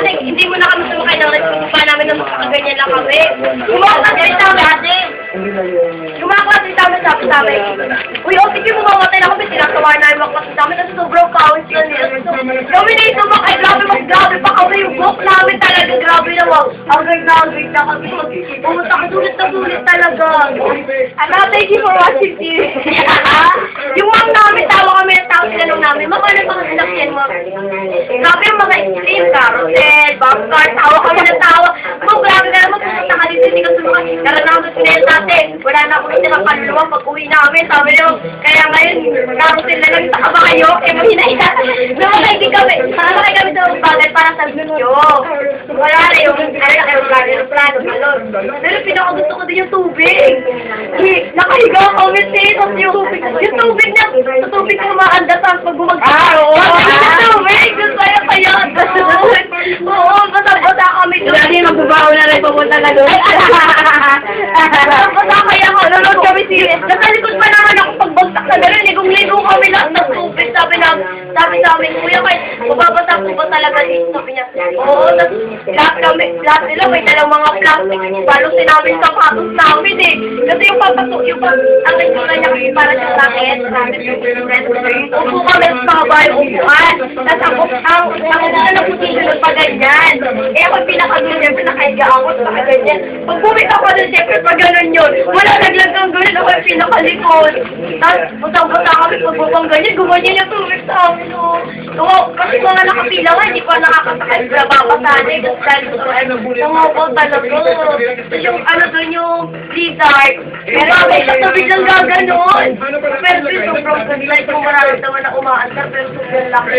kasi hindi mo na kami sumakay ng nagsusupa namin na makakaganyan lang kami. Kumakasal tayo dati. Kumakasal tayo sabi sa amin. Uy, o sige mo mamatay na kami, tinatawa na yung makasal namin kasi sobrang pawis yun. Kami na yung sumakay, grabe mas grabe pa kami yung book namin talaga, grabe na wow. Hanggang na kami. Pumunta ka sulit na sulit talaga. Thank you for watching TV. Yung mom namin, tawa kami ng tao, sinanong namin, ma'am, ano mga sinakyan mo? Grabe yung mga extreme, carousel, bump car, tawa kami ng tawa. Ma'am, grabe ka naman, pumunta ka dito, hindi ka sumakay. Karoon namin sa sinel natin, wala na akong itinang kaluluwa pag uwi namin, sabi nyo, kaya ngayon, carousel na lang, saka ba kayo? Eh, mahina-hina. Namakay din kami, namakay kami sa bagay para sa video. Wala na yung, yung plano, balon. Pero pinakagusto ko din yung tubig. Nakahiga kami tapos yung tubig na, sa tubig na umaanda sa pag bumagsak. Oo. Yung tubig, yung saya-saya. Oo, bata-bata kami doon. Hindi magbabaho na rin pupunta na doon. Bata kaya ako, nanonood kami series. Nasa likod pa naman ako pagbagsak na gano'n. Ligong-ligo kami lahat ng tubig. Sabi namin, kuya, mababasa po ba talaga dito? Sabi niya, oo, lahat nila may dalang mga plastic. Balusin namin sa patos namin eh. Kasi yung papasok, ang itsura niya kasi para siyang racket. Upo kami sa baba yung upuan. Tapos ako na lang position pa ganyan. Eh ako pinakagulo niya, pinakahiga ako sa ganyan. Pag bumit ako na siyempre pag gano'n yun, wala naglag ng gano'n, ako yung pinakalikod. Tapos butang-buta kami pag bubang ganyan, gumanyan yung tubig sa amin. Kasi mga nakapila nga, hindi pa nakakasakay sa babasanin. Kasi tumabot talaga. Tapos yung doon yung blizzard. Pero may tubig lang gaganon. Pero doon sobrang ganda kung mararamdaman na umaandar pero sobrang laki.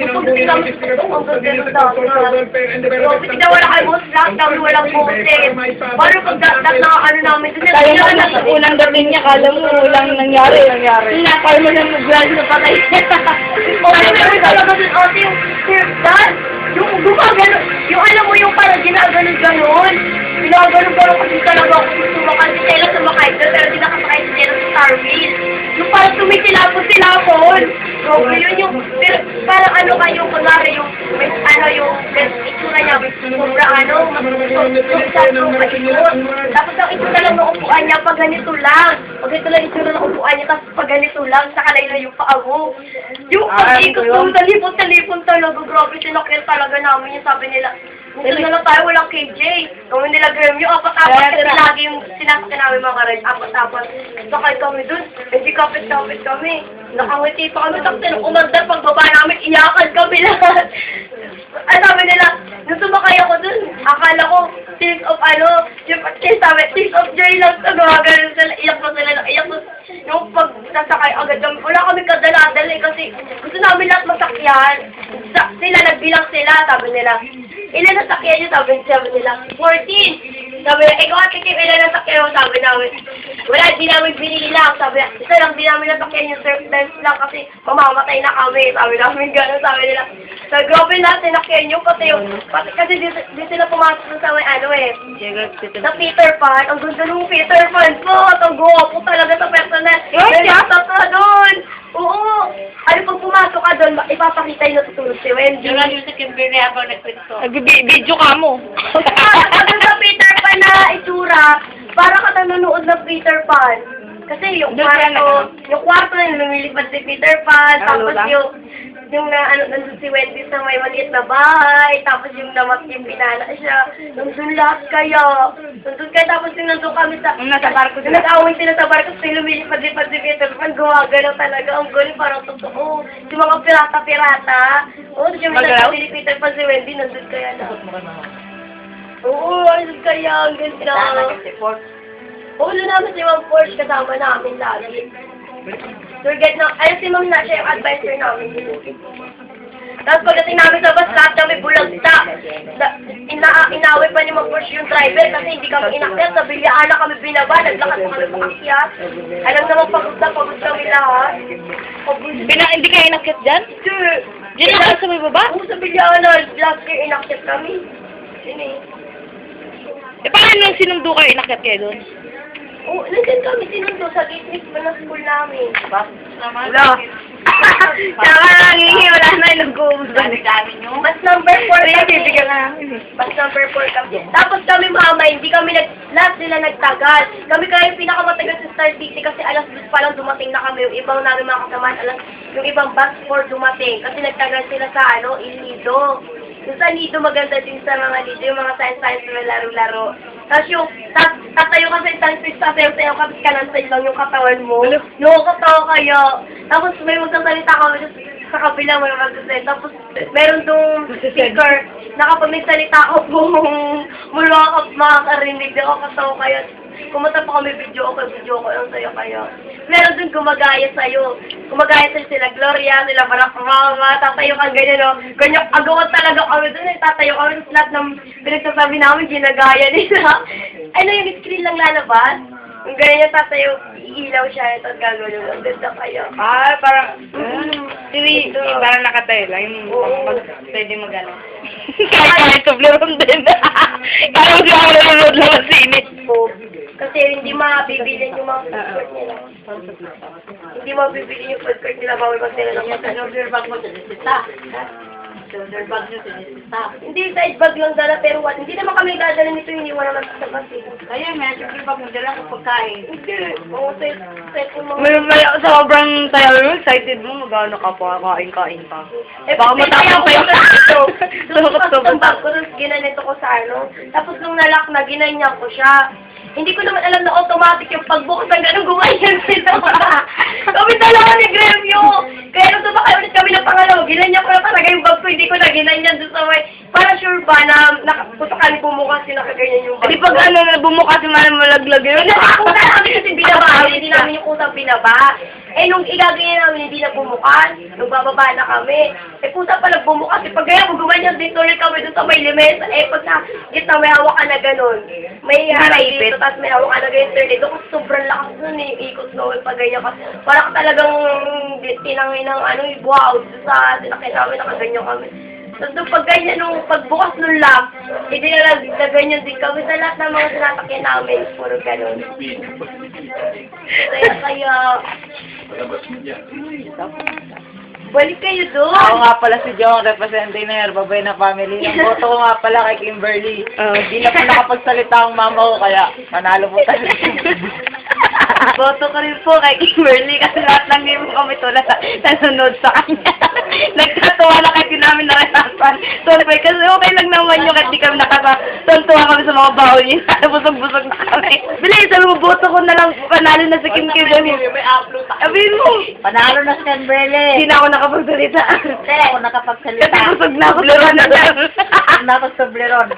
Kung hindi namin ang ganda dapat. So, hindi na wala kayo most lockdown, walang boses. Paano pag dapat na namin doon? Kaya mo na sa unang dating niya, kala mo walang nangyari. Kaya mo na mag-vlog na patay. Okay, pero talaga doon ate yung sirdan. Yung gumagano, yung alam mo yung parang ginaganon-ganon. Ginaganon parang kasi talaga ako sumakay. Si Stella sumakay doon, pero di nakasakay si Stella sa Starfield. Yung parang tumitilapon-tilapon. So, yun yung, pero parang kayo, kunwari yung, yung itsura niya, sobra tapos ang itsura lang ng upuan niya, pag ganito lang. Pag ganito lang itsura ng upuan niya, tapos pag ganito lang, saka lang yung paa mo. Yung pag-ikot ko, talipon talaga, grabe, sinakyan talaga namin yung sabi nila. Minsan na lang tayo, walang KJ. Kami nila Gremio, apat-apat kasi lagi yung sinasakyan namin mga red, apat-apat. Sakay kami dun, hindi kapit-kapit kami. Nakangiti pa kami, tapos nung umandar, pagbaba namin, iyakan kami lahat. Ay, sabi nila, nung sumakay ako dun, akala ko, tears of yung sabi, tears of joy lang sa mga ganun sila, iyak pa sila, iyak pa. Yung pag sasakay agad kami, wala kami kadala-dala kasi gusto namin lahat masakyan. Sila, nagbilang sila, sabi nila. Ilan na sakyan niyo, sabi nila. 14. Sabi nila, ikaw ate Kim, ilan na sakyan mo, sabi namin. Wala, di namin binili lang. Sabi nila, isa lang, di namin nasakyan yung surf dance lang kasi mamamatay na kami. Sabi namin gano'n, sabi nila. So, grabe na, sinakyan nyo, pati kasi di sila pumasok sa may sa Peter Pan. Ang ganda ng Peter Pan po. Ang guwapo talaga sa personal. Sa doon. Oo. Pag pumasok ka doon, ipapakita yung natutulog si Wendy. Yung sa Kimberly habang nagkwento. Nag-video ka mo. Pag sa Peter Pan na itsura, para ka nanonood ng Peter Pan. Kasi yung kwarto na lumilipad si Peter Pan, tapos yung nandun si Wendy sa may maliit na bahay, tapos yung pinala siya, nandun lahat kaya. Tapos yung nandun kami nasa barko. Nag-away sila sa barko, kasi lumilipad-lipad si Peter Pan, gumagalaw talaga, ang galing, parang totoo. Yung mga pirata-pirata, yung nandun Peter Pan si Wendy, nandun kaya na. Oo, nandun kaya, ang ganda. Oo, namin si Ma'am Porsche, kasama namin lagi. Si Ma'am na siya yung advisor namin. Tapos pagdating namin sa bus, lahat kami bulagta. Inaway pa ni Ma'am Porsche yung driver kasi hindi kami inakyat. Sa bilyaan na kami binaba, naglakad pa kami paakyat. Alam naman, pagod kami lahat. Hindi kayo inakyat dyan? Diyan na sa may baba? Oo, sa bilyaan na. Last year, inakyat kami. Paano nung sinundo kayo, inakyat kayo doon? Oo, nandiyan kami sinundo sa gate mismo ng school namin. Wala. Saka nangingi, wala na, nag-uubos. Mas number 4 kami. Batch number 4 kami. Tapos kami mama, hindi kami last nila nagtagal. Kami kaya yung pinakamatagal sa Star City kasi alas 2 pa lang dumating na kami. Yung ibang namin mga kasamahan, yung ibang batch 4 dumating. Kasi nagtagal sila sa El Nido. Yung sa Nido, maganda din sa mga Nido, yung mga science na laro-laro. Tapos yung, tatayo ka sa isang switch, tatayo ka, tapos kanansay lang yung katawan mo. Nakakatawa kayo. Tapos may magsasalita kami sa kabila, may magsasalita. Tapos meron dong speaker na kapag may salita ako mula ka makakarinig, nakakatawa kayo. Kumunta pa kami video ko yung sayo kayo. Meron dun gumagaya sa'yo. Gumagaya sila Gloria, sila Barakama, tatayo ka ganyan, no? Ganyan, agawan talaga kami dun, tatayo kami, tapos lahat ng pinagsasabi namin, ginagaya nila. Ano yung screen lang lalabas? Yung ganyan yung tatayo, iilaw siya, ito gagawin, ang ganda kayo. Parang, parang nakatayo lang, yung pwede mag-ano. Kahit Toblerone din. Kaya mo siya ako nanonood lang sa init. Kasi hindi mabibili yung mga food court nila. Hindi mabibili yung food court nila, bawal mag nila ng Shoulder bag mo, sinisita. Shoulder bag nyo, sinisita. Hindi, side bag lang dala, pero hindi naman kami dadala nito, iniwan naman sa basi. Ayun, may shoulder bag mo, dala kang pagkain. Hindi, oo, set yung mga... May sobrang tayo, excited mo, magano ka pa, kain-kain pa. Baka matapos pa yung Tapos bag ko, tapos ginanito ko sa ano. Tapos nung nalak na, ginanyan ko siya. Hindi ko naman alam na automatic yung pagbukas ng gano'ng gumayan sila. Kami dalawa ni Gremio. Kaya nung tumakay ulit kami ng pangalawa, ginanyan ko na talaga yung bag ko, hindi ko na ginanyan doon sa may... Para sure ba na putukan bumukas yung nakaganyan yung bag. Di pag ano, bumukas yung mga malaglag yun. Kusa namin kasi binaba, hindi namin yung kusang binaba. Eh, nung igaganyan namin, hindi na bumukas. Nung bababa na kami. Eh, kusa pa lang bumukas. Eh, pag gaya mo, gumanyan din tuloy kami doon sa may limesa. Eh, pag sa gitna, may hawak ka na ganun. May harap dito, tapos may hawak ka na ganyan third. Doon kasi sobrang lakas nun eh, ikot na pag ganyan ka. Parang talagang tinangin ng ano, wow, sa sinakit namin, nakaganyan kami. Tapos nung pag ganyan, nung pagbukas nung lock, hindi na ganyan din kami sa lahat ng mga sinasakyan namin. Puro ganun. Kaya, balik kayo doon. Ako nga pala si John, representative ng Herbabay na family. Ang boto ko nga pala kay Kimberly. Hindi na pa nakapagsalita ang mama ko, kaya manalo po tayo. Boto ko rin po kay Kimberly kasi lahat ng game kami tulad nanonood sa kanya. Nagtatawa na kasi namin naranasan. Siyempre, kasi okay lang naman yung kahit di kami nakatuntuwa kami sa mga baon niya. Busog-busog na kami. Bilis, sabi mo, boto ko na lang, panalo na si Kimberly. May upload. Sabihin mo. Panalo na si Kimberly. Hindi na ako nakapagsalita. Hindi ako nakapagsalita. Kasi busog na ako. Toblerone na lang. Nakapagsalita.